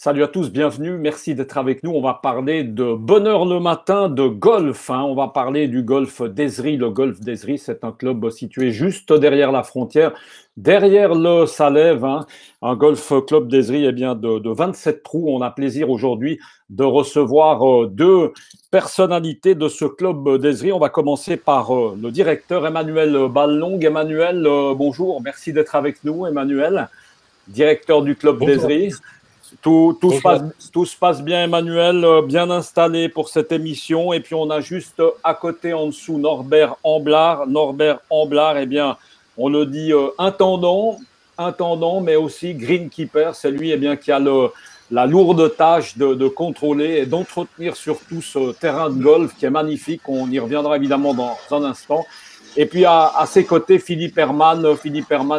Salut à tous, bienvenue, merci d'être avec nous. On va parler de bonheur le matin, de golf. On va parler du golf d'Ezri. Le golf d'Ezri, c'est un club situé juste derrière la frontière, derrière le Salève. Un golf club d'Ezri de 27 trous. On a plaisir aujourd'hui de recevoir deux personnalités de ce club d'Ezri. On va commencer par le directeur Emmanuel Ballong. Emmanuel, bonjour, merci d'être avec nous, Emmanuel, directeur du club Bonjour. d'Ezri. Tout Bonjour. tout se passe bien, Emmanuel, bien installé pour cette émission. Et puis, on a juste à côté, en dessous, Norbert Amblard. Norbert Amblard, eh bien, on le dit intendant, mais aussi greenkeeper. C'est lui qui a la lourde tâche de contrôler et d'entretenir surtout ce terrain de golf qui est magnifique. On y reviendra évidemment dans un instant. Et puis à ses côtés, Philippe Herman,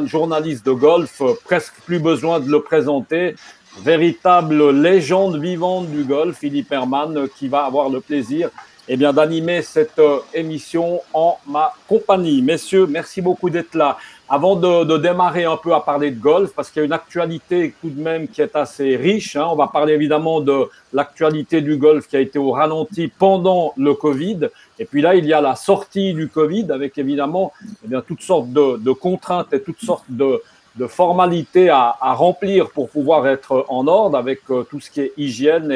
journaliste de golf, presque plus besoin de le présenter. Véritable légende vivante du golf, Philippe Herman, qui va avoir le plaisir d'animer cette émission en ma compagnie. Messieurs, merci beaucoup d'être là. Avant de démarrer un peu à parler de golf, parce qu'il y a une actualité tout de même qui est assez riche, on va parler évidemment de l'actualité du golf qui a été au ralenti pendant le Covid. Et puis là, il y a la sortie du Covid avec évidemment toutes sortes de contraintes et toutes sortes de formalités à remplir pour pouvoir être en ordre avec tout ce qui est hygiène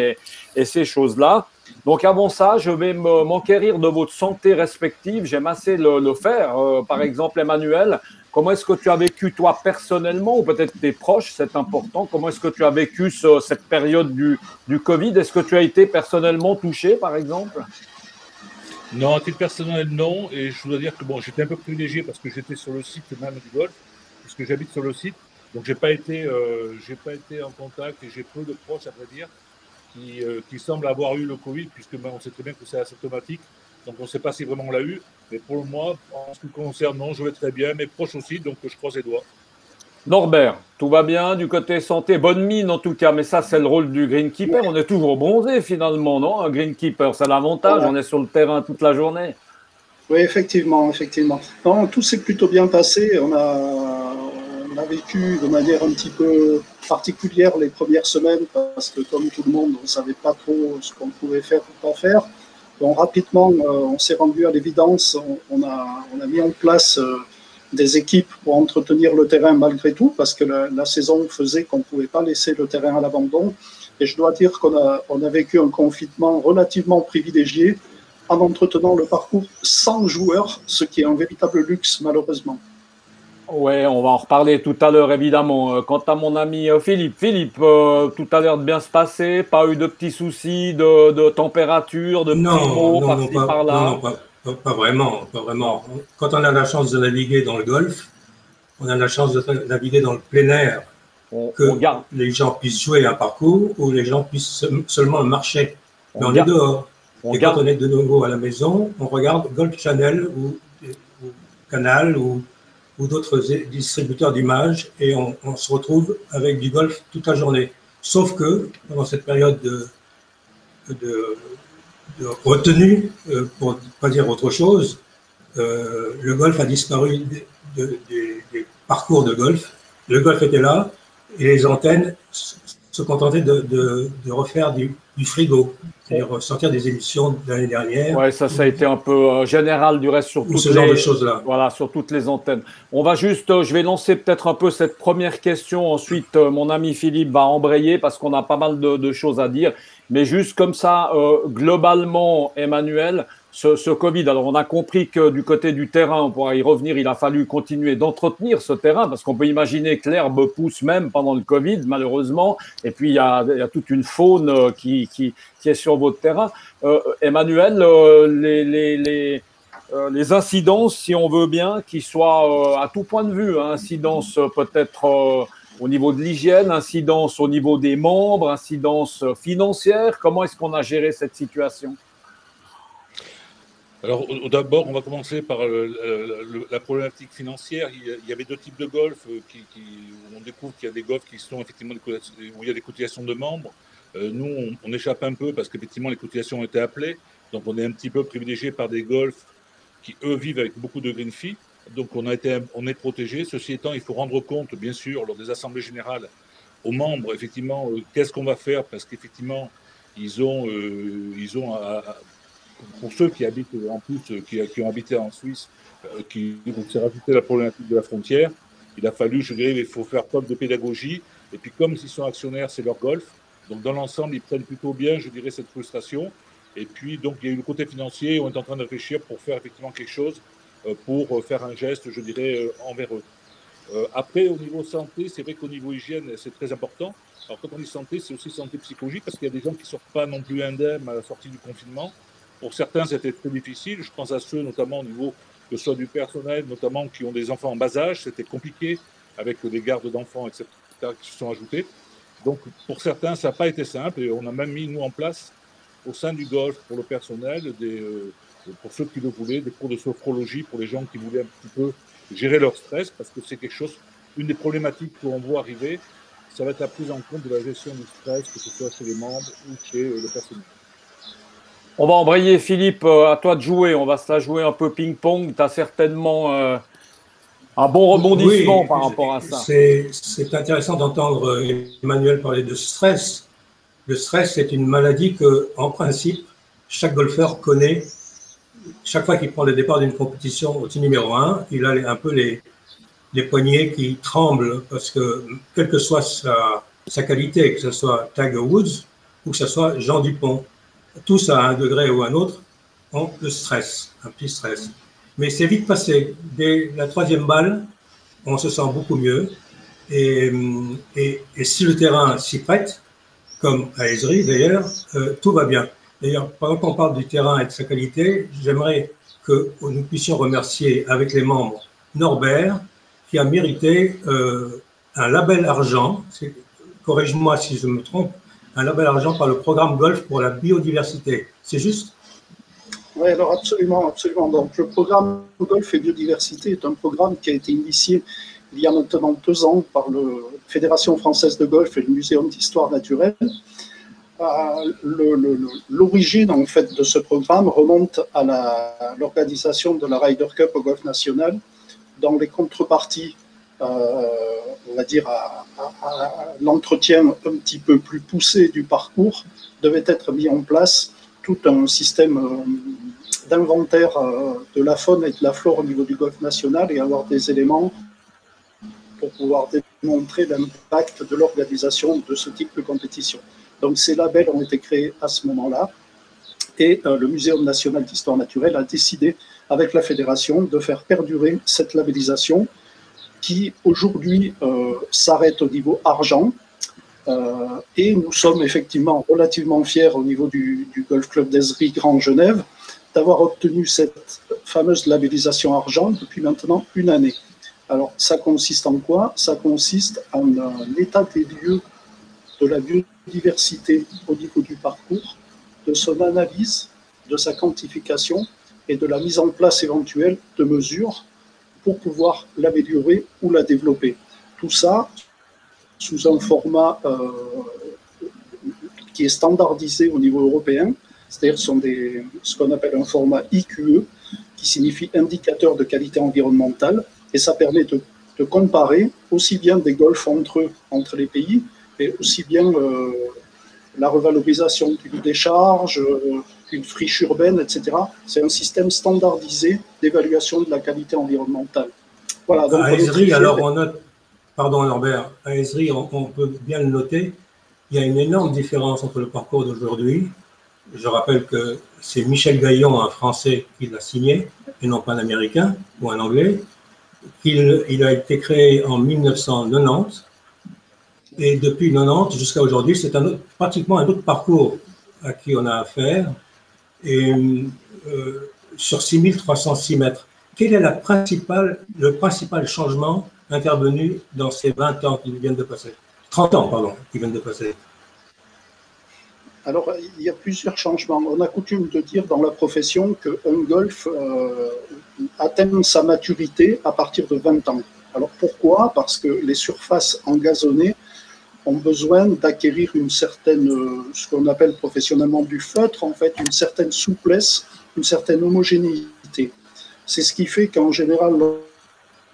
et ces choses-là. Donc avant ça, je vais m'enquérir de votre santé respective. J'aime assez le faire. Par exemple, Emmanuel, comment est-ce que tu as vécu toi personnellement, ou peut-être tes proches, c'est important, comment est-ce que tu as vécu cette période du Covid? Est-ce que tu as été personnellement touché, par exemple? Non, à titre personnel, non. Et je dois dire que bon, j'étais un peu privilégié parce que j'étais sur le site même du golf, puisque j'habite sur le site. Donc, j'ai pas été en contact et j'ai peu de proches, à vrai dire, qui semblent avoir eu le Covid, puisque on sait très bien que c'est asymptomatique. Donc, on ne sait pas si vraiment on l'a eu. Mais pour moi, en ce qui me concerne, non, je vais très bien. Mes proches aussi, donc je croise les doigts. Norbert, tout va bien du côté santé, bonne mine en tout cas, mais ça c'est le rôle du greenkeeper. On est toujours bronzé finalement, non? Un greenkeeper, c'est l'avantage, Voilà. on est sur le terrain toute la journée. Oui, effectivement. Non, tout s'est plutôt bien passé. On a vécu de manière un petit peu particulière les premières semaines parce que, comme tout le monde, on ne savait pas trop ce qu'on pouvait faire ou pas faire. Donc, rapidement, on s'est rendu à l'évidence. On a mis en place des équipes pour entretenir le terrain malgré tout parce que la saison faisait qu'on ne pouvait pas laisser le terrain à l'abandon. Et je dois dire on a vécu un confinement relativement privilégié en entretenant le parcours sans joueurs, ce qui est un véritable luxe malheureusement. Ouais, on va en reparler tout à l'heure évidemment. Quant à mon ami Philippe, tout à l'heure de bien se passer, pas eu de petits soucis de température, de petits Non, mots non, non, par-ci par-là. pas vraiment, pas vraiment. Quand on a la chance de naviguer dans le golfe, on a la chance de naviguer dans le plein air, On que garde, les gens puissent jouer un parcours ou les gens puissent seulement marcher. Mais on on est garde, dehors. on Et quand garde. on est de nouveau à la maison, on regarde Golf Channel ou Canal ou d'autres distributeurs d'images et on se retrouve avec du golf toute la journée. Sauf que pendant cette période de retenue, pour ne pas dire autre chose, le golf a disparu des parcours de golf. Le golf était là et les antennes se contentaient de refaire du frigo, c'est-à-dire sortir des émissions de l'année dernière. Ouais, ça a été un peu général du reste sur toutes ce genre de choses-là. Voilà, sur toutes les antennes. On va juste, je vais lancer peut-être un peu cette première question. Ensuite, mon ami Philippe va embrayer parce qu'on a pas mal de choses à dire. Mais juste comme ça, globalement, Emmanuel, ce Covid, alors on a compris que du côté du terrain, on pourra y revenir, il a fallu continuer d'entretenir ce terrain parce qu'on peut imaginer que l'herbe pousse même pendant le Covid, malheureusement. Et puis, il y a toute une faune qui est sur votre terrain. Emmanuel, les incidences, si on veut bien, qui soient à tout point de vue, incidence peut-être au niveau de l'hygiène, incidence au niveau des membres, incidence financière, comment est-ce qu'on a géré cette situation? Alors, d'abord, on va commencer par la problématique financière. Il y avait deux types de golf où on découvre qu'il y a des golfs qui sont effectivement où il y a des cotisations de membres. Nous, on échappe un peu parce qu'effectivement, les cotisations ont été appelées. Donc, on est un petit peu privilégié par des golfs qui, eux, vivent avec beaucoup de green fees. Donc, on est protégé. Ceci étant, il faut rendre compte, bien sûr, lors des assemblées générales aux membres, effectivement, qu'est-ce qu'on va faire, parce qu'effectivement, ils ont pour ceux qui habitent en plus, qui ont habité en Suisse, donc c'est rajouté la problématique de la frontière. Il a fallu, je dirais, il faut faire preuve de pédagogie. Et puis, comme ils sont actionnaires, c'est leur golf. Donc, dans l'ensemble, ils prennent plutôt bien, je dirais, cette frustration. Et puis, donc, il y a eu le côté financier. On est en train de réfléchir pour faire effectivement quelque chose, pour faire un geste, je dirais, envers eux. Après, au niveau santé, c'est vrai qu'au niveau hygiène, c'est très important. Alors, quand on dit santé, c'est aussi santé psychologique, parce qu'il y a des gens qui ne sortent pas non plus indemnes à la sortie du confinement. Pour certains, c'était très difficile. Je pense à ceux, notamment au niveau que ce soit du personnel, notamment qui ont des enfants en bas âge. C'était compliqué avec les gardes d'enfants, etc., qui se sont ajoutés. Donc, pour certains, ça n'a pas été simple. Et on a même mis, nous, en place, au sein du golf, pour le personnel, pour ceux qui le voulaient, des cours de sophrologie pour les gens qui voulaient un petit peu gérer leur stress, parce que c'est quelque chose, une des problématiques qu'on voit arriver, ça va être la prise en compte de la gestion du stress, que ce soit chez les membres ou chez le personnel. On va embrayer, Philippe, à toi de jouer. On va se la jouer un peu ping-pong. Tu as certainement un bon rebondissement par rapport à ça. C'est intéressant d'entendre Emmanuel parler de stress. Le stress, c'est une maladie que, en principe, chaque golfeur connaît. Chaque fois qu'il prend le départ d'une compétition au tee numéro 1, il a un peu les poignets qui tremblent parce que, quelle que soit sa qualité, que ce soit Tiger Woods ou que ce soit Jean Dupont, tous à un degré ou un autre ont le stress, un petit stress. Mais c'est vite passé. Dès la 3e balle, on se sent beaucoup mieux. Et si le terrain s'y prête, comme à Esri d'ailleurs, tout va bien. D'ailleurs, pendant qu'on parle du terrain et de sa qualité, j'aimerais que nous puissions remercier avec les membres Norbert, qui a mérité un label argent, corrige-moi si je me trompe, un label argent par le programme Golf pour la biodiversité. C'est juste? Oui, alors absolument, absolument. Donc, le programme Golf et Biodiversité est un programme qui a été initié il y a maintenant 2 ans par la Fédération française de golf et le Muséum d'histoire naturelle. L'origine, en fait, de ce programme remonte à l'organisation de la Ryder Cup au Golf National, dans les contreparties, on va dire, à l'entretien un petit peu plus poussé du parcours, devait être mis en place tout un système d'inventaire de la faune et de la flore au niveau du golf national et avoir des éléments pour pouvoir démontrer l'impact de l'organisation de ce type de compétition. Donc ces labels ont été créés à ce moment-là et le Muséum national d'histoire naturelle a décidé avec la fédération de faire perdurer cette labellisation qui aujourd'hui s'arrête au niveau argent. Et nous sommes effectivement relativement fiers au niveau du Golf Club d'Esri Grand Genève d'avoir obtenu cette fameuse labellisation argent depuis maintenant 1 année. Alors, ça consiste en quoi? Ça consiste en un état des lieux de la biodiversité au niveau du parcours, de son analyse, de sa quantification et de la mise en place éventuelle de mesures pour pouvoir l'améliorer ou la développer. Tout ça sous un format qui est standardisé au niveau européen, c'est-à-dire ce qu'on appelle un format IQE, qui signifie indicateur de qualité environnementale, et ça permet de comparer aussi bien des golfs entre les pays, mais aussi bien la revalorisation d'une décharge, une friche urbaine, etc. C'est un système standardisé d'évaluation de la qualité environnementale. Voilà, donc à Esri, alors on note, pardon Norbert, à Esri, on peut bien le noter, il y a une énorme différence entre le parcours d'aujourd'hui. Je rappelle que c'est Michel Gaillon, un Français, qui l'a signé, et non pas un Américain ou un Anglais. Il a été créé en 1990, et depuis 90 jusqu'à aujourd'hui, c'est pratiquement un autre parcours à qui on a affaire, et sur 6306 mètres. Quel est le principal changement intervenu dans ces 20 ans qui viennent de passer? 30 ans, pardon, qui viennent de passer. Alors, il y a plusieurs changements. On a coutume de dire dans la profession qu'un golf atteint sa maturité à partir de 20 ans. Alors, pourquoi? Parce que les surfaces engazonnées ont besoin d'acquérir une certaine, ce qu'on appelle professionnellement du feutre, en fait, une certaine souplesse, une certaine homogénéité. C'est ce qui fait qu'en général,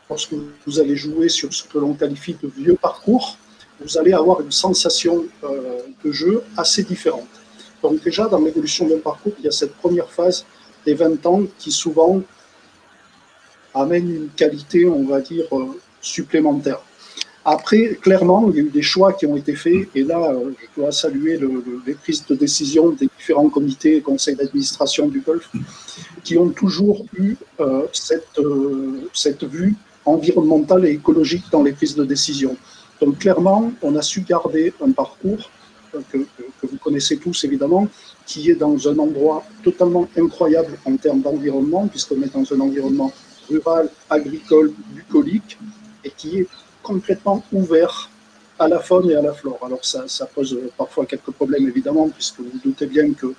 lorsque vous allez jouer sur ce que l'on qualifie de vieux parcours, vous allez avoir une sensation de jeu assez différente. Donc déjà, dans l'évolution d'un parcours, il y a cette première phase des 20 ans qui souvent amène une qualité, on va dire, supplémentaire. Après, clairement, il y a eu des choix qui ont été faits, et là, je dois saluer les prises de décision des différents comités et conseils d'administration du golf, qui ont toujours eu cette vue environnementale et écologique dans les prises de décision. Donc clairement, on a su garder un parcours que vous connaissez tous évidemment, qui est dans un endroit totalement incroyable en termes d'environnement, puisqu'on est dans un environnement rural, agricole, bucolique, et qui est complètement ouvert à la faune et à la flore. Alors ça pose parfois quelques problèmes évidemment, puisque vous vous doutez bien que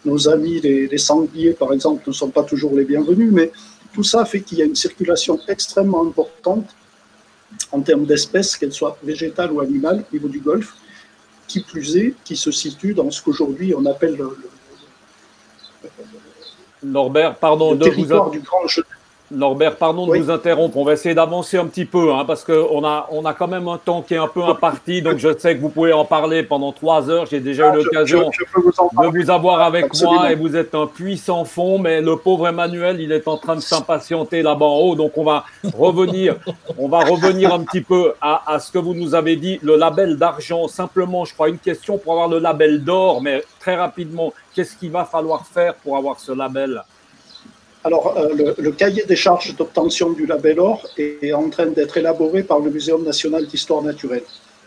nos amis les sangliers par exemple ne sont pas toujours les bienvenus, mais tout ça fait qu'il y a une circulation extrêmement importante en termes d'espèces, qu'elles soient végétales ou animales, au niveau du golfe, qui plus est, qui se situe dans ce qu'aujourd'hui on appelle Norbert, pardon le territoire du Grand Chenel. Norbert, pardon de vous interrompre. On va essayer d'avancer un petit peu, parce qu'on a quand même un temps qui est un peu imparti. Donc, je sais que vous pouvez en parler pendant 3 heures. J'ai déjà eu l'occasion de vous avoir avec moi et vous êtes un puissant fond. Mais le pauvre Emmanuel, il est en train de s'impatienter là-bas en haut. Donc, on va revenir un petit peu à ce que vous nous avez dit. Le label d'argent, simplement, je crois, une question pour avoir le label d'or. Mais très rapidement, qu'est-ce qu'il va falloir faire pour avoir ce label ? Alors, le cahier des charges d'obtention du label or est en train d'être élaboré par le Muséum national d'histoire naturelle.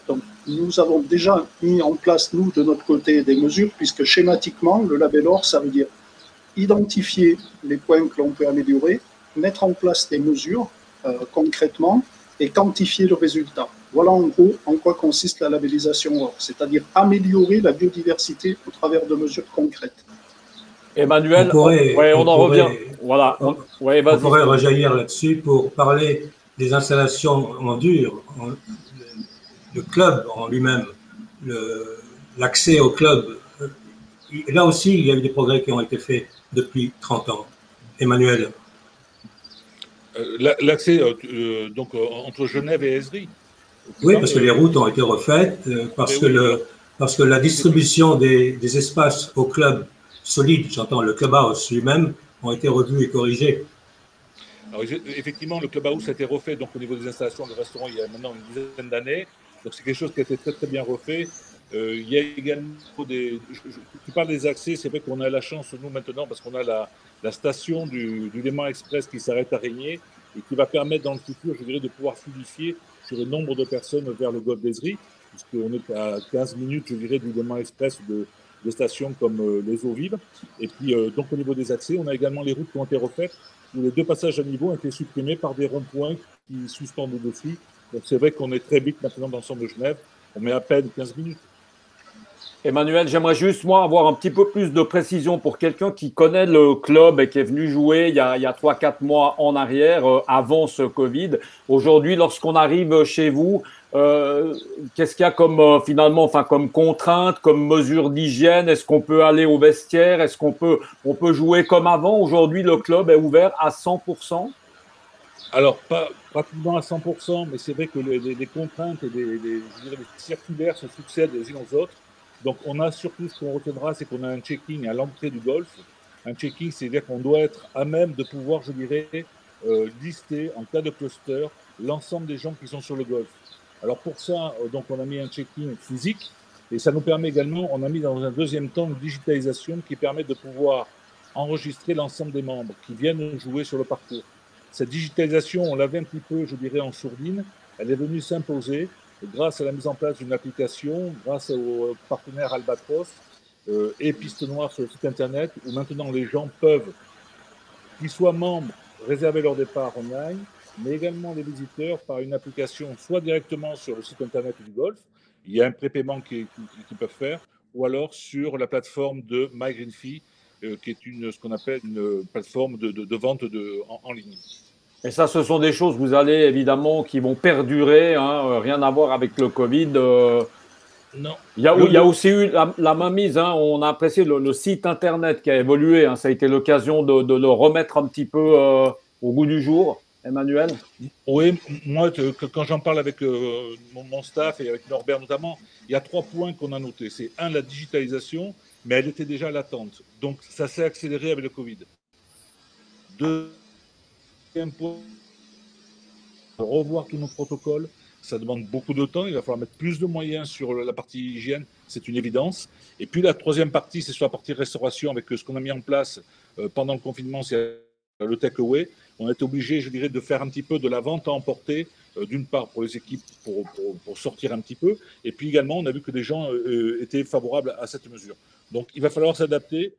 Donc, nous avons déjà mis en place, nous, de notre côté, des mesures, puisque schématiquement, le label or, ça veut dire identifier les points que l'on peut améliorer, mettre en place des mesures concrètement et quantifier le résultat. Voilà en gros en quoi consiste la labellisation or, c'est-à-dire améliorer la biodiversité au travers de mesures concrètes. Emmanuel, on en revient. Voilà. On pourrait rejaillir là-dessus pour parler des installations en dur, le club en lui-même, l'accès au club. Là aussi, il y a eu des progrès qui ont été faits depuis 30 ans. Emmanuel. L'accès donc entre Genève et Ezri. Oui, parce que les routes ont été refaites, parce que la distribution des espaces au club solide, j'entends le clubhouse lui-même, ont été revus et corrigés. Alors, effectivement, le clubhouse a été refait donc, au niveau des installations de restaurants il y a maintenant une dizaine d'années. Donc c'est quelque chose qui a été très très bien refait. Il y a également tu parles des accès, c'est vrai qu'on a la chance, nous maintenant, parce qu'on a la station du Léman Express qui s'arrête à Régnier et qui va permettre dans le futur, je dirais, de pouvoir fluidifier sur le nombre de personnes vers le golfe d'Ezri, puisqu'on est à 15 minutes, je dirais, du Léman Express des stations comme les eaux vives. Et puis, donc, au niveau des accès, on a également les routes qui ont été refaites, où les 2 passages à niveau ont été supprimés par des ronds-points qui suspendent dessus. Donc, c'est vrai qu'on est très vite maintenant dans le centre de Genève. On met à peine 15 minutes. Emmanuel, j'aimerais juste, moi, avoir un petit peu plus de précision pour quelqu'un qui connaît le club et qui est venu jouer il y a 3-4 mois en arrière, avant ce Covid. Aujourd'hui, lorsqu'on arrive chez vous, qu'est-ce qu'il y a comme comme contrainte, comme mesure d'hygiène? Est-ce qu'on peut aller au vestiaire? Est-ce qu'on peut jouer comme avant? Aujourd'hui, le club est ouvert à 100%? Alors, pas pratiquement à 100%, mais c'est vrai que les contraintes et les circulaires se succèdent les unes aux autres. Donc, on a surtout, ce qu'on retiendra, c'est qu'on a un checking à l'entrée du golf. Un checking, c'est-à-dire qu'on doit être à même de pouvoir, je dirais, lister en cas de cluster l'ensemble des gens qui sont sur le golf. Alors pour ça, donc on a mis un checking physique et ça nous permet également, on a mis dans un deuxième temps une digitalisation qui permet de pouvoir enregistrer l'ensemble des membres qui viennent jouer sur le parcours. Cette digitalisation, on l'avait un petit peu, je dirais, en sourdine. Elle est venue s'imposer grâce à la mise en place d'une application, grâce au partenaire Albatros et Piste Noire sur le site internet, où maintenant les gens peuvent, qu'ils soient membres, réserver leur départ online, mais également les visiteurs par une application, soit directement sur le site internet du golf, il y a un prépaiement qu'ils peuvent faire, ou alors sur la plateforme de MyGreenFee, qui est ce qu'on appelle une plateforme de vente en ligne. Et ça, ce sont des choses, vous allez évidemment, qui vont perdurer, rien à voir avec le Covid. Non. Il y a aussi eu la mainmise, on a apprécié le site internet qui a évolué, ça a été l'occasion de le remettre un petit peu au goût du jour. Emmanuel? Oui, moi, quand j'en parle avec mon staff et avec Norbert notamment, il y a 3 points qu'on a notés. C'est un, la digitalisation, mais elle était déjà latente. Donc, ça s'est accéléré avec le Covid. Deuxième point, revoir tous nos protocoles. Ça demande beaucoup de temps. Il va falloir mettre plus de moyens sur la partie hygiène. C'est une évidence. Et puis, la troisième partie, c'est sur la partie restauration avec ce qu'on a mis en place pendant le confinement, c'est le takeaway. On a été obligé, je dirais, de faire un petit peu de la vente à emporter, d'une part pour les équipes, pour sortir un petit peu, et puis également, on a vu que les gens étaient favorables à cette mesure. Donc, il va falloir s'adapter,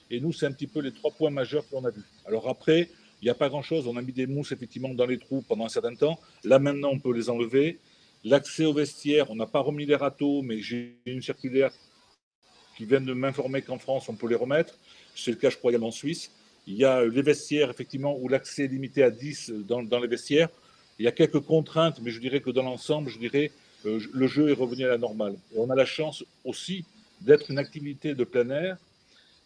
et nous, c'est un petit peu les 3 points majeurs que l'on a vus. Alors après, il n'y a pas grand-chose, on a mis des mousses effectivement dans les trous pendant un certain temps, là maintenant, on peut les enlever. L'accès aux vestiaires, on n'a pas remis les râteaux, mais j'ai une circulaire qui vient de m'informer qu'en France, on peut les remettre. C'est le cas, je crois, également en Suisse. Il y a les vestiaires, effectivement, où l'accès est limité à 10 dans les vestiaires. Il y a quelques contraintes, mais je dirais que dans l'ensemble, je dirais, le jeu est revenu à la normale. Et on a la chance aussi d'être une activité de plein air.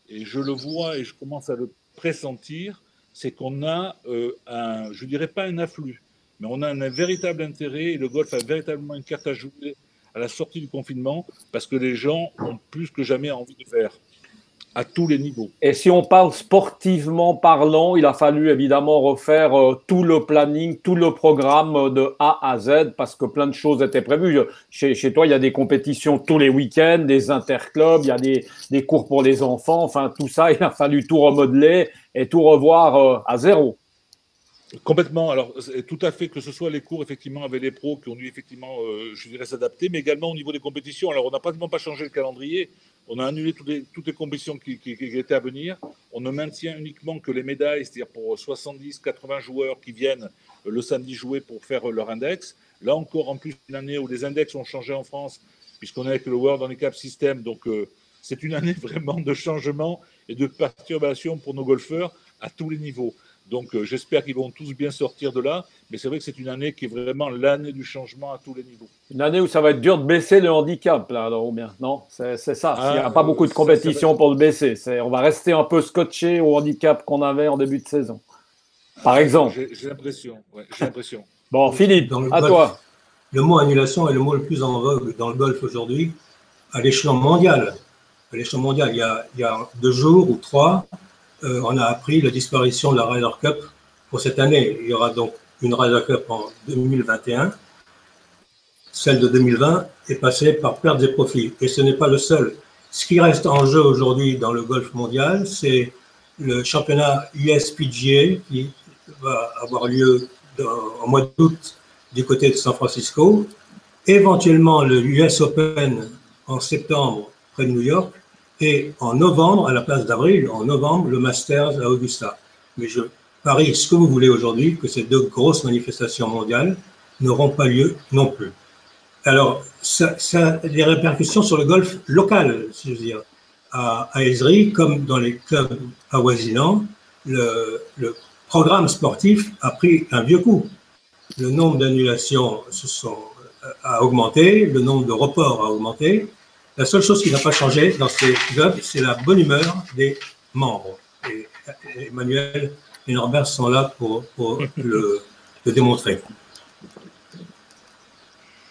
Et je le vois et je commence à le pressentir, c'est qu'on a je dirais pas un afflux, mais on a un véritable intérêt et le golf a véritablement une carte à jouer à la sortie du confinement parce que les gens ont plus que jamais envie de faire. À tous les niveaux. Et si on parle sportivement parlant, il a fallu évidemment refaire tout le planning, tout le programme de A à Z parce que plein de choses étaient prévues. Chez toi, il y a des compétitions tous les week-ends, des interclubs, il y a des cours pour les enfants. Enfin, tout ça, il a fallu tout remodeler et tout revoir à zéro. Complètement. Alors, tout à fait, que ce soit les cours, effectivement, avec les pros qui ont dû, effectivement, je dirais, s'adapter, mais également au niveau des compétitions. Alors, on n'a pratiquement pas changé le calendrier. On a annulé toutes les compétitions qui étaient à venir. On ne maintient uniquement que les médailles, c'est-à-dire pour 70, 80 joueurs qui viennent le samedi jouer pour faire leur index. Là encore, en plus, une année où les index ont changé en France, puisqu'on est avec le World Handicap System. Donc, c'est une année vraiment de changement et de perturbation pour nos golfeurs à tous les niveaux. Donc, j'espère qu'ils vont tous bien sortir de là. Mais c'est vrai que c'est une année qui est vraiment l'année du changement à tous les niveaux. Une année où ça va être dur de baisser le handicap, là, alors, ou bien? Non, c'est ça. Il n'y a pas beaucoup de compétition pour le baisser. On va rester un peu scotché au handicap qu'on avait en début de saison. Par exemple. J'ai l'impression. Ouais, j'ai l'impression. Bon, Philippe, à toi. Le mot annulation est le mot le plus en vogue dans le golf aujourd'hui, à l'échelon mondial. À l'échelon mondial, il y a 2 jours ou 3, on a appris la disparition de la Ryder Cup pour cette année. Il y aura donc une Ryder Cup en 2021. Celle de 2020 est passée par pertes et profits. Et ce n'est pas le seul. Ce qui reste en jeu aujourd'hui dans le golf mondial, c'est le championnat USPGA qui va avoir lieu au mois d'août du côté de San Francisco. Éventuellement le US Open en septembre près de New York. Et en novembre, à la place d'avril, en novembre, le Masters à Augusta. Mais je parie ce que vous voulez aujourd'hui, que ces 2 grosses manifestations mondiales n'auront pas lieu non plus. Alors, ça a des répercussions sur le golf local, si je veux dire. À Esri, comme dans les clubs avoisinants, le programme sportif a pris un vieux coup. Le nombre d'annulations a augmenté, le nombre de reports a augmenté. La seule chose qui n'a pas changé dans ces clubs, c'est la bonne humeur des membres. Et Emmanuel et Norbert sont là pour le démontrer.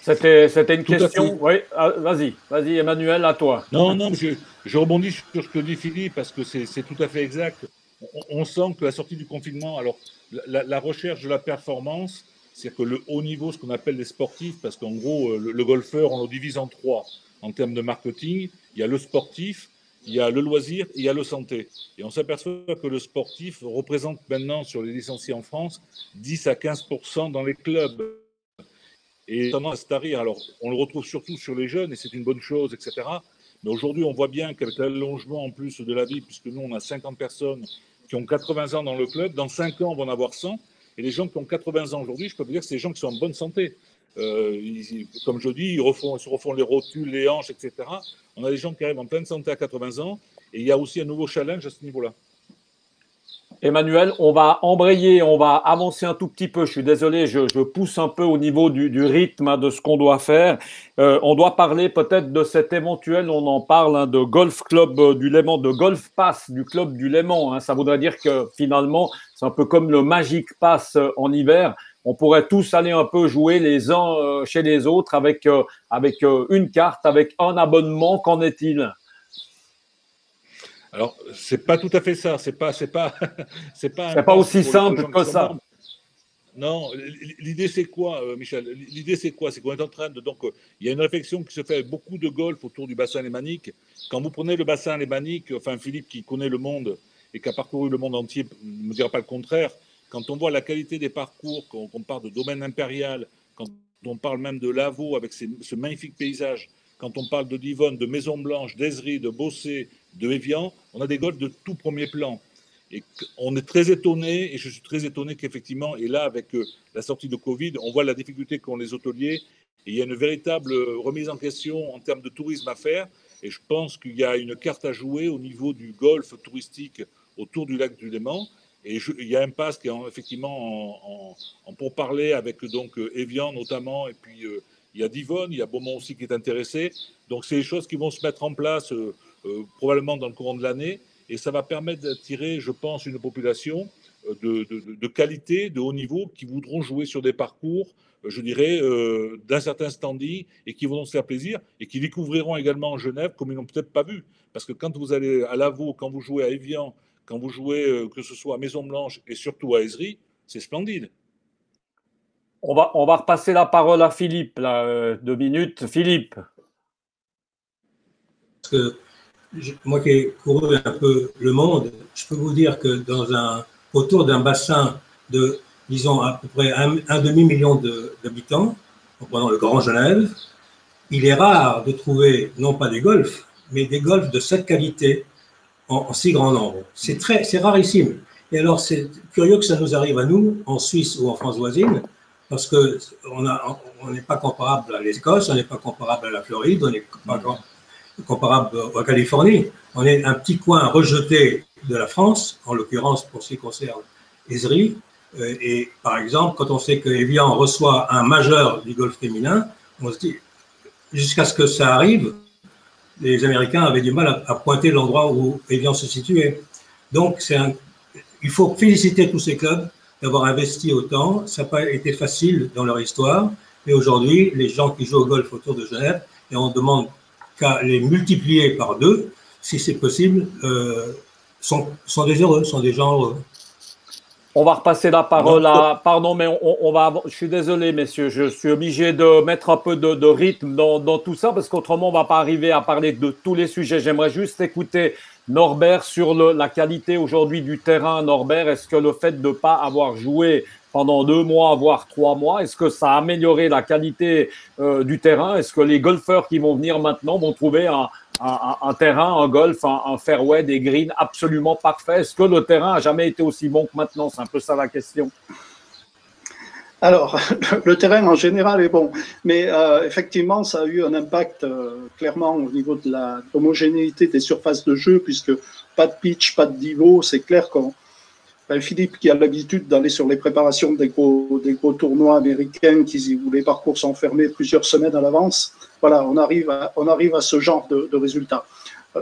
C'était une question. Oui, vas-y, Emmanuel, à toi. Non, je rebondis sur ce que dit Philippe parce que c'est tout à fait exact. On sent que la sortie du confinement, alors la recherche de la performance, c'est que le haut niveau, ce qu'on appelle les sportifs, parce qu'en gros, le golfeur, on le divise en 3 en termes de marketing. Il y a le sportif, il y a le loisir et il y a le santé. Et on s'aperçoit que le sportif représente maintenant, sur les licenciés en France, 10 à 15% dans les clubs. Et tendance à se tarir. Alors, on le retrouve surtout sur les jeunes, et c'est une bonne chose, etc. Mais aujourd'hui, on voit bien qu'avec l'allongement en plus de la vie, puisque nous, on a 50 personnes qui ont 80 ans dans le club, dans 5 ans, on va en avoir 100. Et les gens qui ont 80 ans aujourd'hui, je peux vous dire que c'est des gens qui sont en bonne santé. Comme je dis, ils se refont les rotules, les hanches, etc. On a des gens qui arrivent en pleine santé à 80 ans, et il y a aussi un nouveau challenge à ce niveau-là. Emmanuel, on va embrayer, on va avancer un tout petit peu. Je suis désolé, je pousse un peu au niveau du rythme de ce qu'on doit faire. On doit parler peut-être de cet éventuel, on en parle, de Golf Club du Léman, de Golf Pass du Club du Léman. Ça voudrait dire que finalement, c'est un peu comme le Magic Pass en hiver. On pourrait tous aller un peu jouer les uns chez les autres avec une carte, avec un abonnement. Qu'en est-il? Alors, c'est pas tout à fait ça. C'est pas C'est pas aussi simple que ça. Non, l'idée c'est quoi, Michel? L'idée c'est quoi? C'est qu'on est en train de il y a une réflexion qui se fait avec beaucoup de golf autour du bassin lémanique. Quand vous prenez le bassin lémanique, enfin Philippe qui connaît le monde et qui a parcouru le monde entier ne me dira pas le contraire. Quand on voit la qualité des parcours, quand on parle de domaine impérial, quand on parle même de Lavaux avec ce magnifique paysage, quand on parle de Divonne, de Maison Blanche, d'Ezry, de Bossé, de Évian, on a des golfs de tout premier plan. Et on est très étonné, et je suis très étonné qu'effectivement, et là, avec la sortie de Covid, on voit la difficulté qu'ont les hôteliers, et il y a une véritable remise en question en termes de tourisme à faire, et je pense qu'il y a une carte à jouer au niveau du golf touristique autour du lac du Léman, et il y a un pass qui est effectivement en pourparlers avec donc Évian notamment, et puis il y a Divonne, il y a Beaumont aussi qui est intéressé, donc c'est des choses qui vont se mettre en place probablement dans le courant de l'année, et ça va permettre d'attirer, je pense, une population de qualité, de haut niveau, qui voudront jouer sur des parcours, je dirais, d'un certain standing, et qui vont se faire plaisir, et qui découvriront également en Genève, comme ils n'ont peut-être pas vu. Parce que quand vous allez à Lavaux, quand vous jouez à Évian, quand vous jouez, que ce soit à Maison Blanche, et surtout à Ezry, c'est splendide. On va repasser la parole à Philippe, là, 2 minutes. Philippe. Parce que moi qui ai couru un peu le monde, je peux vous dire que autour d'un bassin de, disons, à peu près un demi-million d'habitants, en prenant le Grand Genève, il est rare de trouver, non pas des golfs, mais des golfs de cette qualité en si grand nombre. C'est rarissime. Et alors, c'est curieux que ça nous arrive à nous, en Suisse ou en France voisine, parce qu'on n'est pas comparable à l'Écosse, on n'est pas comparable à la Floride, on n'est pas comparable à Californie. On est un petit coin rejeté de la France, en l'occurrence pour ce qui concerne Ezry. Et par exemple, quand on sait que Évian reçoit un majeur du golf féminin, on se dit, jusqu'à ce que ça arrive, les Américains avaient du mal à pointer l'endroit où Évian se situait. Donc, il faut féliciter tous ces clubs d'avoir investi autant. Ça n'a pas été facile dans leur histoire, mais aujourd'hui, les gens qui jouent au golf autour de Genève, et on demande qu'à les multiplier par 2, si c'est possible, sont des heureux, sont des gens heureux. On va repasser la parole à... Pardon, mais je suis désolé, messieurs, je suis obligé de mettre un peu de rythme dans tout ça, parce qu'autrement, on ne va pas arriver à parler de tous les sujets. J'aimerais juste écouter Norbert sur la qualité aujourd'hui du terrain. Norbert, est-ce que le fait de ne pas avoir joué pendant 2 mois, voire 3 mois, est-ce que ça a amélioré la qualité du terrain? Est-ce que les golfeurs qui vont venir maintenant vont trouver un terrain, un golf, un fairway, des greens absolument parfaits? Est-ce que le terrain n'a jamais été aussi bon que maintenant? C'est un peu ça la question. Alors, le terrain en général est bon, mais effectivement, ça a eu un impact clairement au niveau de l'homogénéité des surfaces de jeu, puisque pas de pitch, pas de niveau. C'est clair qu'on Philippe, qui a l'habitude d'aller sur les préparations des gros tournois américains où les parcours sont fermés plusieurs semaines à l'avance, voilà, on arrive à ce genre de résultats.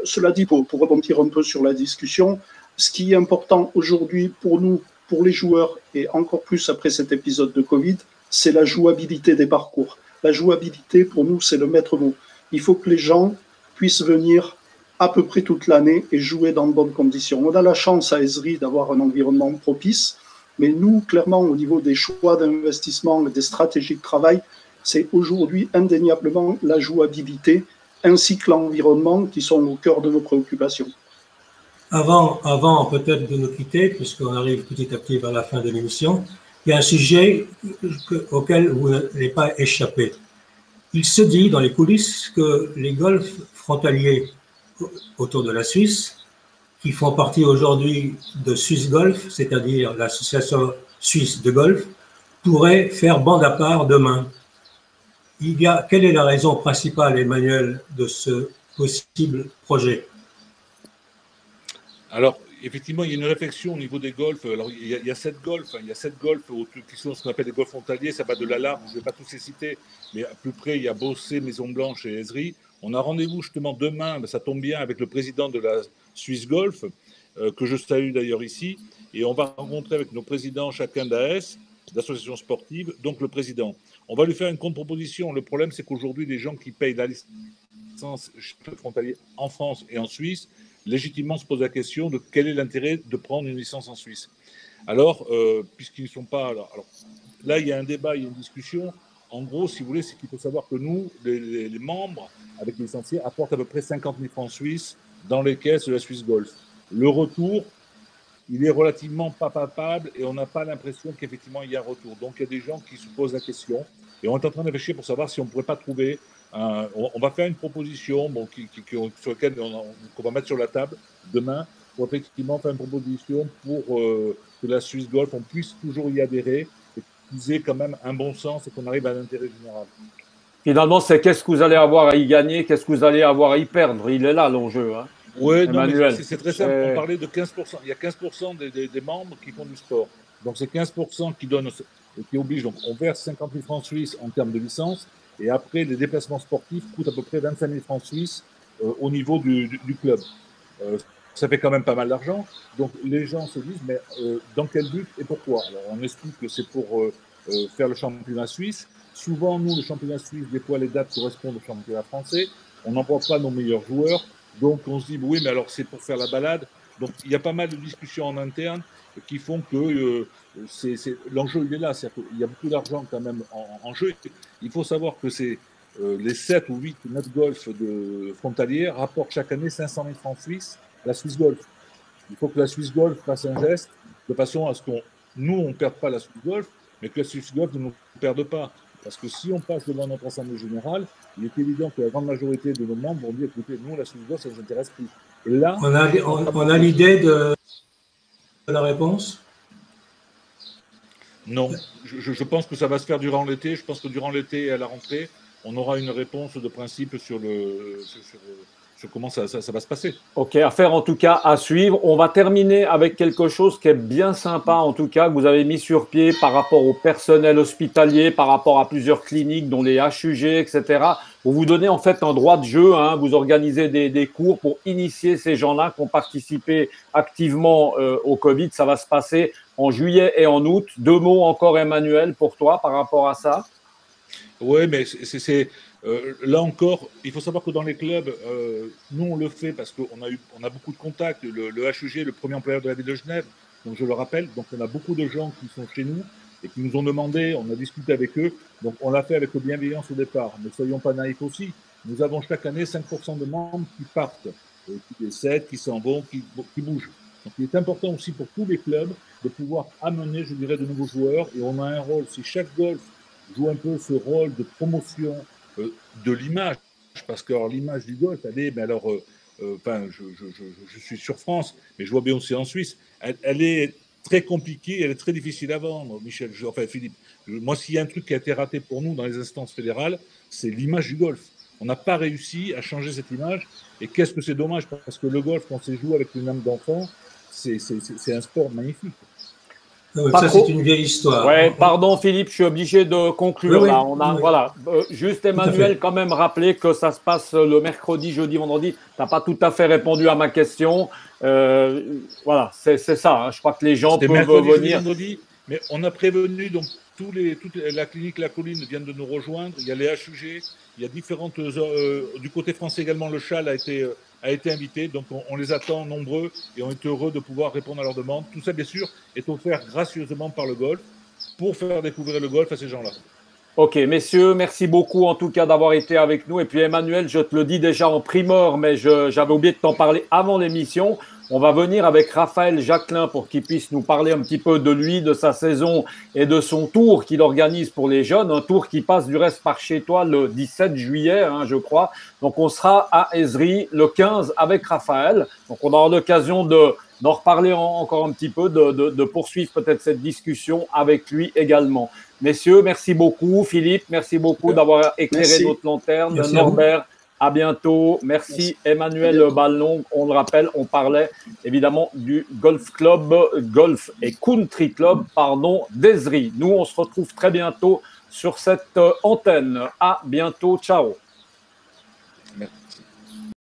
Cela dit, pour rebondir un peu sur la discussion, ce qui est important aujourd'hui pour nous, pour les joueurs, et encore plus après cet épisode de Covid, c'est la jouabilité des parcours. La jouabilité, pour nous, c'est le maître mot. Il faut que les gens puissent venir à peu près toute l'année et jouer dans de bonnes conditions. On a la chance à Ezry d'avoir un environnement propice, mais nous, clairement, au niveau des choix d'investissement et des stratégies de travail, c'est aujourd'hui indéniablement la jouabilité ainsi que l'environnement qui sont au cœur de nos préoccupations. Avant peut-être de nous quitter, puisqu'on arrive petit à petit vers la fin de l'émission, il y a un sujet auquel vous n'avez pas échappé. Il se dit dans les coulisses que les golfs frontaliers autour de la Suisse, qui font partie aujourd'hui de Swiss Golf, c'est-à-dire l'association suisse de golf, pourraient faire bande à part demain. Quelle est la raison principale, Emmanuel, de ce possible projet? Alors, effectivement, il y a une réflexion au niveau des golfs. Alors, il y a 7 golfs, hein. Il y a 7 golfs qui sont ce qu'on appelle des golfs frontaliers. Ça va de l'Alarme, je ne vais pas tous les citer, mais à plus près, il y a Bossé, Maison Blanche et Ezri. On a rendez-vous justement demain, ça tombe bien, avec le président de la Swiss Golf, que je salue d'ailleurs ici. Et on va rencontrer avec nos présidents chacun d'AS, d'associations sportives, donc le président. On va lui faire une contre-proposition. Le problème, c'est qu'aujourd'hui, les gens qui payent la licence frontalier en France et en Suisse, légitimement se posent la question de quel est l'intérêt de prendre une licence en Suisse. Alors, puisqu'ils ne sont pas... Alors, là, il y a un débat, il y a une discussion. En gros, si vous voulez, c'est qu'il faut savoir que nous, les membres, avec les licenciés, apportent à peu près 50 000 francs suisses dans les caisses de la Swiss Golf. Le retour, il est relativement pas palpable et on n'a pas l'impression qu'effectivement il y a un retour. Donc il y a des gens qui se posent la question et on est en train de réfléchir pour savoir si on ne pourrait pas trouver on va faire une proposition sur laquelle qu'on va mettre sur la table demain pour effectivement faire une proposition pour que la Swiss Golf, on puisse toujours y adhérer et qu'ils aient quand même un bon sens et qu'on arrive à l'intérêt général. Finalement, c'est qu'est-ce que vous allez avoir à y gagner, qu'est-ce que vous allez avoir à y perdre. Il est là l'enjeu. Hein. Oui, c'est très simple. On parlait de 15%. Il y a 15% des membres qui font du sport. Donc, c'est 15% qui obligent. Donc, on verse 50 000 francs suisses en termes de licence. Et après, les déplacements sportifs coûtent à peu près 25 000 francs suisses au niveau du club. Ça fait quand même pas mal d'argent. Donc, les gens se disent, mais dans quel but et pourquoi? Alors, on explique que c'est pour faire le championnat suisse. Souvent, nous, le championnat suisse, des fois, les dates correspondent au championnat français. On n'envoie pas nos meilleurs joueurs. Donc, on se dit, oui, mais alors c'est pour faire la balade. Donc, il y a pas mal de discussions en interne qui font que l'enjeu, il est là. Il y a beaucoup d'argent quand même en jeu. Il faut savoir que les 7 ou 8 ou 9 golfs de frontaliers rapportent chaque année 500 000 francs suisses à la Swiss Golf. Il faut que la Swiss Golf fasse un geste de façon à ce qu'on ne perde pas la Swiss Golf, mais que la Swiss Golf ne nous perde pas. Parce que si on passe devant notre assemblée générale, il est évident que la grande majorité de nos membres vont dire, écoutez, nous, la Swiss Golf, ça ne nous intéresse plus. Et là, on a l'idée de la réponse? Non. Je pense que ça va se faire durant l'été. Je pense que durant l'été et à la rentrée, on aura une réponse de principe sur comment ça va se passer. Ok, affaire en tout cas à suivre. On va terminer avec quelque chose qui est bien sympa en tout cas, que vous avez mis sur pied par rapport au personnel hospitalier, par rapport à plusieurs cliniques dont les HUG, etc. Vous vous donnez en fait un droit de jeu, hein, vous organisez des cours pour initier ces gens-là qui ont participé activement au Covid. Ça va se passer en juillet et en août. 2 mots encore, Emmanuel, pour toi par rapport à ça? Oui, mais là encore, il faut savoir que dans les clubs, nous on le fait parce qu'on a beaucoup de contacts. Le HUG, le premier employeur de la ville de Genève, donc je le rappelle, donc on a beaucoup de gens qui sont chez nous et qui nous ont demandé, on a discuté avec eux, donc on l'a fait avec bienveillance au départ. Ne soyons pas naïfs aussi. Nous avons chaque année 5% de membres qui partent, qui décèdent, qui s'en vont, qui bougent. Donc il est important aussi pour tous les clubs de pouvoir amener, je dirais, de nouveaux joueurs et on a un rôle. Si chaque golf joue un peu ce rôle de promotion de l'image, parce que l'image du golf, elle est, mais alors, je suis sur France, mais je vois bien aussi en Suisse, elle est très compliquée, elle est très difficile à vendre, Philippe. Moi, s'il y a un truc qui a été raté pour nous dans les instances fédérales, c'est l'image du golf. On n'a pas réussi à changer cette image, et qu'est-ce que c'est dommage, parce que le golf, quand c'est joué avec une âme d'enfant, c'est un sport magnifique. Ça, c'est une vieille histoire. Ouais, pardon Philippe, je suis obligé de conclure. Là. Voilà. Juste Emmanuel, quand même rappeler que ça se passe le mercredi, jeudi, vendredi. Tu n'as pas tout à fait répondu à ma question. Voilà, c'est ça. Hein. Je crois que les gens peuvent venir. Vendredi, mais on a prévenu, donc la clinique La Colline viennent de nous rejoindre. Il y a les HUG, il y a différentes. Du côté français également, le CHAL a été invité, donc on les attend nombreux et on est heureux de pouvoir répondre à leurs demandes. Tout ça, bien sûr, est offert gracieusement par le golf pour faire découvrir le golf à ces gens-là. Ok, messieurs, merci beaucoup en tout cas d'avoir été avec nous. Et puis Emmanuel, je te le dis déjà en primeur, mais j'avais oublié de t'en parler avant l'émission. On va venir avec Raphaël Jacquelin pour qu'il puisse nous parler un petit peu de lui, de sa saison et de son tour qu'il organise pour les jeunes. Un tour qui passe du reste par chez toi le 17 juillet, hein, je crois. Donc, on sera à Ezri le 15 avec Raphaël. Donc, on aura l'occasion d'en reparler encore un petit peu, de poursuivre peut-être cette discussion avec lui également. Messieurs, merci beaucoup. Philippe, merci beaucoup d'avoir éclairé notre lanterne. Merci Norbert, À bientôt. Merci Emmanuel Ballon. On le rappelle, on parlait évidemment du Golf et Country Club, d'Ezri. Nous, on se retrouve très bientôt sur cette antenne. À bientôt. Ciao. Merci.